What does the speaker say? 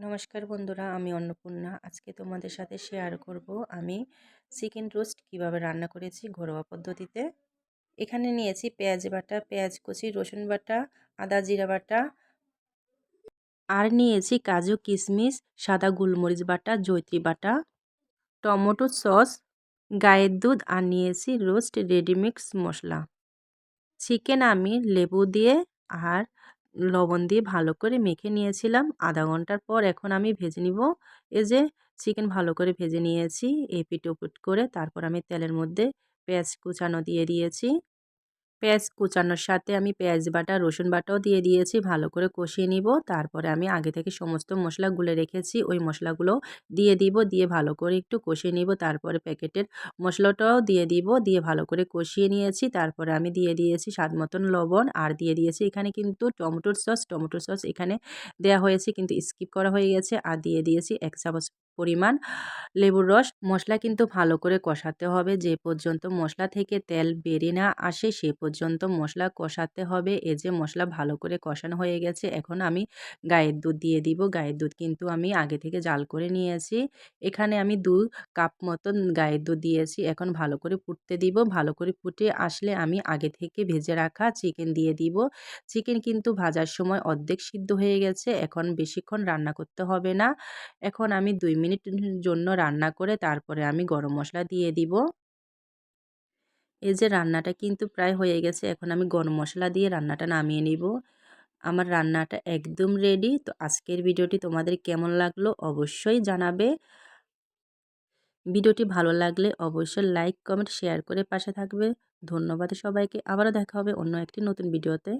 নমস্কার বন্ধুরা, আমি অন্নপূর্ণা। আজকে তোমাদের সাথে শেয়ার করব আমি চিকেন রোস্ট কিভাবে রান্না করেছি ঘরোয়া পদ্ধতিতে। এখানে নিয়েছি পেঁয়াজ বাটা, পেঁয়াজ কুচি, রসুন বাটা, আদা জিরা বাটা, আর নিয়েছি কাজু কিশমিশ, সাদা গোলমরিচ বাটা, জয়ত্রী বাটা, টমেটো সস, গায়ের দুধ, আর নিয়েছি রোস্ট রেডিমিক্স মশলা। চিকেন আমি লেবু দিয়ে আর লবণ দিয়ে ভালো করে মেখে নিয়েছিলাম আধা ঘন্টার পর। এখন আমি ভেজে নিব। এই যে চিকেন ভালো করে ভেজে নিয়েছি এপিট ওপিট করে। তারপর আমি তেলের মধ্যে পেঁয়াজ কুচানো দিয়ে দিয়েছি। পেঁয়াজ কুচানোর সাথে আমি পেঁয়াজ বাটা, রসুন বাটাও দিয়ে দিয়েছি। ভালো করে কষিয়ে নিব। তারপরে আমি আগে থেকে সমস্ত মশলা গুলে রেখেছি, ওই মশলাগুলো দিয়ে দিব। দিয়ে ভালো করে একটু কষিয়ে নিব। তারপরে প্যাকেটের মশলাটাও দিয়ে দিব। দিয়ে ভালো করে কষিয়ে নিয়েছি। তারপরে আমি দিয়ে দিয়েছি স্বাদ মতন লবণ, আর দিয়ে দিয়েছি এখানে কিন্তু টমেটোর সস এখানে দেয়া হয়েছে কিন্তু স্কিপ করা হয়ে গেছে। আর দিয়ে দিয়েছি 1 চামচ পরিমাণ লেবুর রস। মশলা কিন্তু ভালো করে কষাতে হবে, যে পর্যন্ত মশলা থেকে তেল বেরিয়ে না আসে সে পর্যন্ত মশলা কষাতে হবে। এই যে মশলা ভালো করে কষানো হয়ে গেছে, এখন আমি গায়ের দুধ দিয়ে দিব। গায়ের দুধ কিন্তু আমি আগে থেকে জাল করে নিয়েছি। এখানে আমি 2 কাপ মতন গায়ের দুধ দিয়েছি। এখন ভালো করে ফুটতে দিব। ভালো করে ফুটে আসলে আমি আগে থেকে ভেজে রাখা চিকেন দিয়ে দিব। চিকেন কিন্তু ভাজার সময় অর্ধেক সিদ্ধ হয়ে গেছে, এখন বেশিক্ষণ রান্না করতে হবে না। এখন আমি 2 মিনিট জন্য রান্না করে তারপরে আমি গরম মশলা দিয়ে দিব। এই যে রান্নাটা কিন্তু প্রায় হয়ে গেছে, এখন আমি গরম মশলা দিয়ে রান্নাটা নামিয়ে নিব। আমার রান্নাটা একদম রেডি। তো আজকের ভিডিওটি তোমাদের কেমন লাগলো অবশ্যই জানাবে। ভিডিওটি ভালো লাগলে অবশ্যই লাইক, কমেন্ট, শেয়ার করে পাশে থাকবে। ধন্যবাদ সবাইকে। আবারও দেখা হবে অন্য একটি নতুন ভিডিওতে।